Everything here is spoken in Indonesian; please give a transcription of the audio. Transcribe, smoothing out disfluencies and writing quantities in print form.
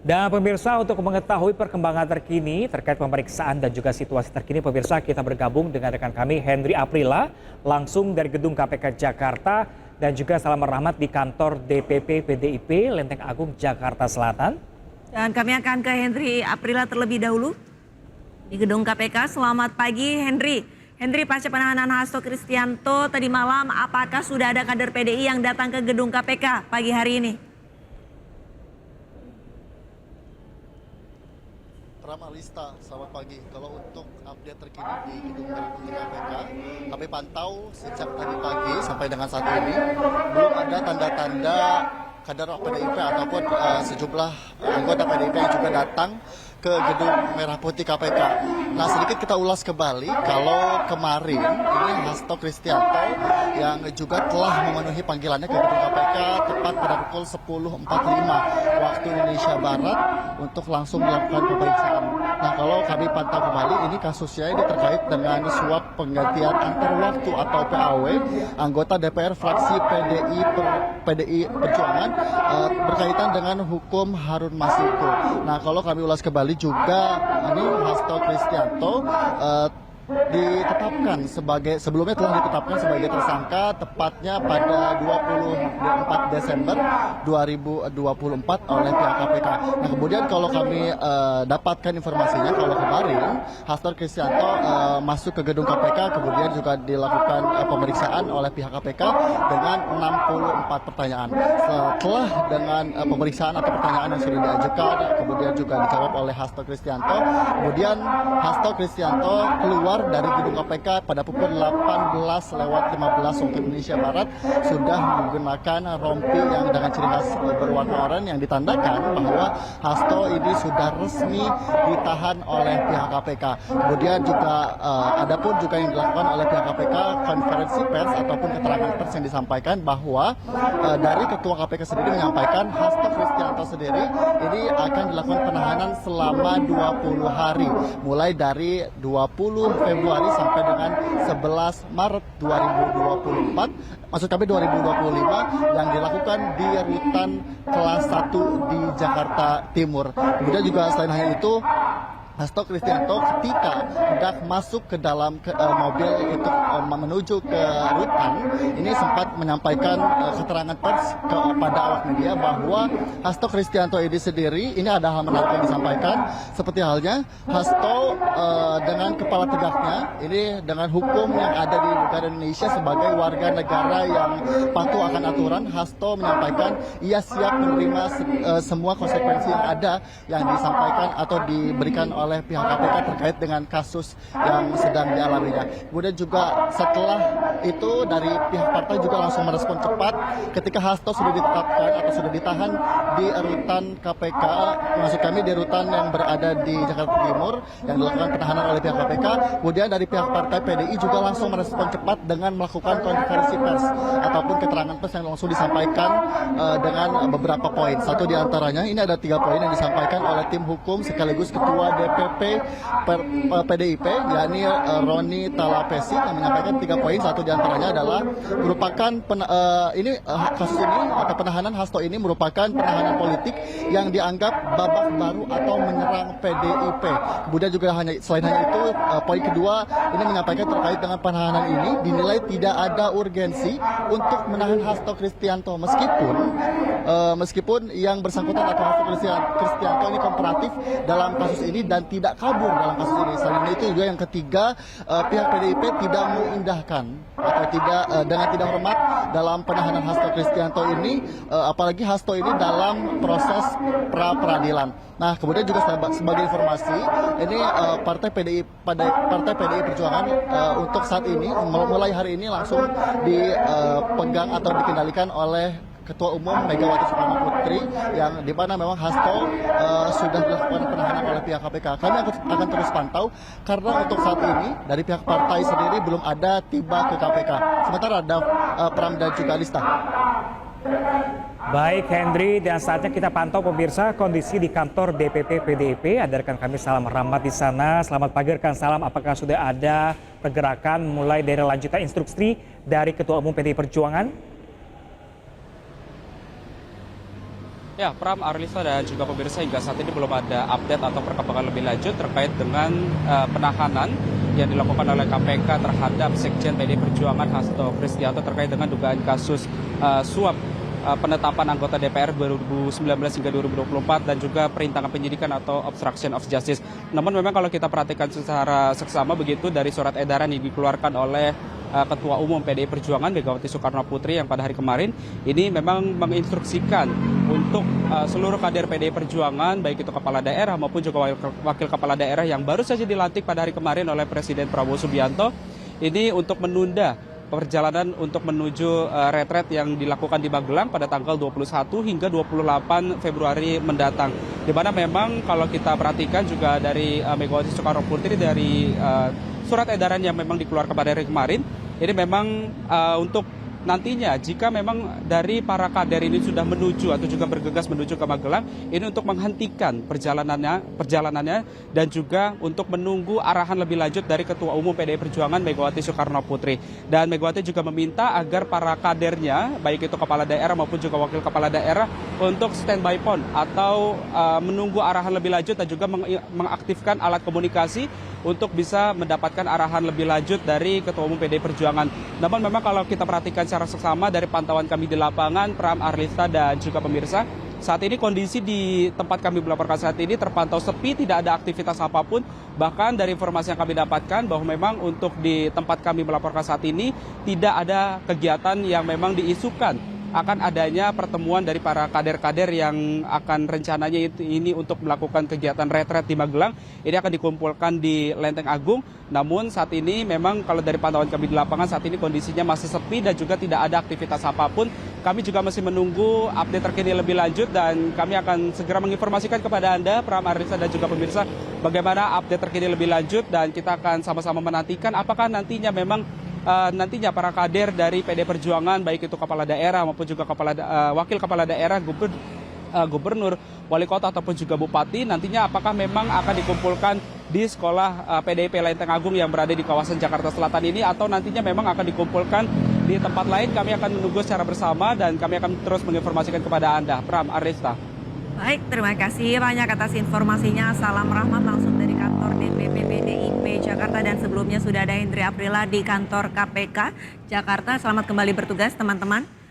Dan pemirsa, untuk mengetahui perkembangan terkini terkait pemeriksaan dan juga situasi terkini, pemirsa, kita bergabung dengan rekan kami Henry Aprila langsung dari Gedung KPK Jakarta dan juga Salam Rahmat di kantor DPP PDIP Lenteng Agung Jakarta Selatan. Dan kami akan ke Henry Aprila terlebih dahulu di Gedung KPK. Selamat pagi Henry. Henry, pasca penahanan Hasto Kristianto tadi malam, apakah sudah ada kader PDI yang datang ke Gedung KPK pagi hari ini? Lista, selamat pagi. Kalau untuk update terkini di Gedung Merah Putih KPK, kami pantau sejak tadi pagi sampai dengan saat ini belum ada tanda-tanda kader PDIP ataupun sejumlah anggota PDIP yang juga datang ke Gedung Merah Putih KPK. Nah, sedikit kita ulas kembali kalau kemarin ini Hasto Kristianto yang juga telah memenuhi panggilannya ke Gedung KPK tepat pada pukul 10.45 waktu Indonesia Barat untuk langsung melakukan pemeriksaan. Nah, kalau kami pantau kembali, ini kasusnya ini terkait dengan suap penggantian antar waktu atau PAW anggota DPR fraksi PDI Perjuangan berkaitan dengan hukum Harun Masiku. Nah, kalau kami ulas kembali juga ini Hasto Kristianto ditetapkan sebelumnya telah ditetapkan sebagai tersangka tepatnya pada 24 Desember 2024 oleh pihak KPK. Nah, kemudian kalau kami dapatkan informasinya kalau kemarin Hasto Kristianto masuk ke gedung KPK kemudian juga dilakukan pemeriksaan oleh pihak KPK dengan 64 pertanyaan. Setelah dengan pemeriksaan atau pertanyaan yang sudah diajukan kemudian juga dijawab oleh Hasto Kristianto, kemudian Hasto Kristianto keluar dari gedung KPK pada pukul 18.15 waktu Indonesia Barat sudah menggunakan rompi yang dengan ciri khas berwarna oranye yang ditandakan bahwa Hasto ini sudah resmi ditahan oleh pihak KPK. Kemudian juga adapun juga yang dilakukan oleh pihak KPK konferensi pers ataupun keterangan pers yang disampaikan bahwa dari ketua KPK sendiri menyampaikan Hasto Kristianto sendiri ini akan dilakukan penahanan selama 20 hari mulai dari 20 Februari sampai dengan 11 Maret 2024, maksud kami 2025 yang dilakukan di rutan kelas 1 di Jakarta Timur. Kemudian juga selain hanya itu, Hasto Kristianto ketika hendak masuk ke dalam mobil untuk menuju ke rutan ini sempat menyampaikan keterangan pers kepada awak media bahwa Hasto Kristianto ini sendiri ini ada hal menarik yang disampaikan seperti halnya Hasto dengan kepala tegaknya ini dengan hukum yang ada di negara Indonesia sebagai warga negara yang patuh akan aturan, Hasto menyampaikan ia siap menerima semua konsekuensi yang ada yang disampaikan atau diberikan oleh pihak KPK terkait dengan kasus yang sedang dialaminya. Kemudian juga setelah itu dari pihak partai juga langsung merespon cepat ketika Hasto sudah ditetapkan atau sudah ditahan di rutan KPK, maksud kami di rutan yang berada di Jakarta Timur yang dilakukan penahanan oleh pihak KPK. Kemudian dari pihak partai PDI juga langsung merespon cepat dengan melakukan konferensi pers ataupun keterangan pers yang langsung disampaikan dengan beberapa poin. Satu di antaranya ini ada 3 poin yang disampaikan oleh tim hukum sekaligus ketua DPP PDIP yakni Roni Talapesi yang menyampaikan 3 poin. Satu di antaranya adalah merupakan kasus ini atau penahanan Hasto ini merupakan penahanan politik yang dianggap babak baru atau menyerang PDIP. Kemudian juga selain hanya itu, poin kedua ini menyampaikan terkait dengan penahanan ini dinilai tidak ada urgensi untuk menahan Hasto Kristianto meskipun yang bersangkutan atau Hasto Kristianto ini kooperatif dalam kasus ini dan tidak kabur dalam kasus ini. Selain itu juga yang ketiga, pihak PDIP tidak mengindahkan atau dengan tidak hormat dalam penahanan Hasto Kristianto ini, apalagi Hasto ini dalam proses pra-peradilan. Nah, kemudian juga sebagai informasi, ini Partai PDI Perjuangan untuk saat ini mulai hari ini langsung dipegang atau dikendalikan oleh Ketua Umum Megawati Soekarno Putri yang di mana memang Hasto sudah dilakukan penahanan oleh pihak KPK. Kami akan terus pantau karena untuk saat ini dari pihak partai sendiri belum ada tiba ke KPK. Sementara ada Pram dan juga Lista. Baik Henry, dan saatnya kita pantau pemirsa kondisi di kantor DPP PDIP. Ada rekan kami Salam Rahmat di sana. Selamat pagi rekan Salam, apakah sudah ada pergerakan mulai dari lanjutan instruksi dari Ketua Umum PDI Perjuangan? Ya, Pram, Arlisa dan juga pemirsa hingga saat ini belum ada update atau perkembangan lebih lanjut terkait dengan penahanan yang dilakukan oleh KPK terhadap Sekjen PDI Perjuangan Hasto Kristianto terkait dengan dugaan kasus suap penetapan anggota DPR 2019 hingga 2024 dan juga perintangan penyidikan atau obstruction of justice. Namun memang kalau kita perhatikan secara seksama begitu dari surat edaran yang dikeluarkan oleh Ketua Umum PDI Perjuangan Megawati Soekarno Putri yang pada hari kemarin ini memang menginstruksikan untuk seluruh kader PDI Perjuangan baik itu kepala daerah maupun juga wakil kepala daerah yang baru saja dilantik pada hari kemarin oleh Presiden Prabowo Subianto ini untuk menunda perjalanan untuk menuju retret yang dilakukan di Magelang pada tanggal 21 hingga 28 Februari mendatang. Di mana memang kalau kita perhatikan juga dari Megawati Soekarno Putri dari surat edaran yang memang dikeluarkan pada hari kemarin, ini memang untuk nantinya jika memang dari para kader ini sudah menuju atau juga bergegas menuju ke Magelang, ini untuk menghentikan perjalanannya dan juga untuk menunggu arahan lebih lanjut dari Ketua Umum PDI Perjuangan Megawati Soekarno Putri. Dan Megawati juga meminta agar para kadernya, baik itu kepala daerah maupun juga wakil kepala daerah, untuk standby pon atau menunggu arahan lebih lanjut dan juga mengaktifkan alat komunikasi untuk bisa mendapatkan arahan lebih lanjut dari Ketua Umum PDI Perjuangan. Namun memang kalau kita perhatikan secara seksama dari pantauan kami di lapangan, Pram, Arlista dan juga pemirsa, saat ini kondisi di tempat kami melaporkan saat ini terpantau sepi, tidak ada aktivitas apapun. Bahkan dari informasi yang kami dapatkan bahwa memang untuk di tempat kami melaporkan saat ini tidak ada kegiatan yang memang diisukan akan adanya pertemuan dari para kader-kader yang akan rencananya ini untuk melakukan kegiatan retret di Magelang. Ini akan dikumpulkan di Lenteng Agung. Namun saat ini memang kalau dari pantauan kami di lapangan saat ini kondisinya masih sepi dan juga tidak ada aktivitas apapun. Kami juga masih menunggu update terkini lebih lanjut dan kami akan segera menginformasikan kepada Anda, Pram, Arisa dan juga pemirsa, bagaimana update terkini lebih lanjut dan kita akan sama-sama menantikan apakah nantinya memang para kader dari PDI Perjuangan baik itu kepala daerah maupun juga wakil kepala daerah, gubernur, wali kota ataupun juga bupati nantinya apakah memang akan dikumpulkan di sekolah PDIP Lenteng Agung yang berada di kawasan Jakarta Selatan ini atau nantinya memang akan dikumpulkan di tempat lain. Kami akan menunggu secara bersama dan kami akan terus menginformasikan kepada Anda. Pram, Arista. Baik, terima kasih banyak atas informasinya. Salam rahmat langsung dari kantor DPP PDIP Jakarta dan sebelumnya sudah ada Hendri Aprila di kantor KPK Jakarta. Selamat kembali bertugas teman-teman.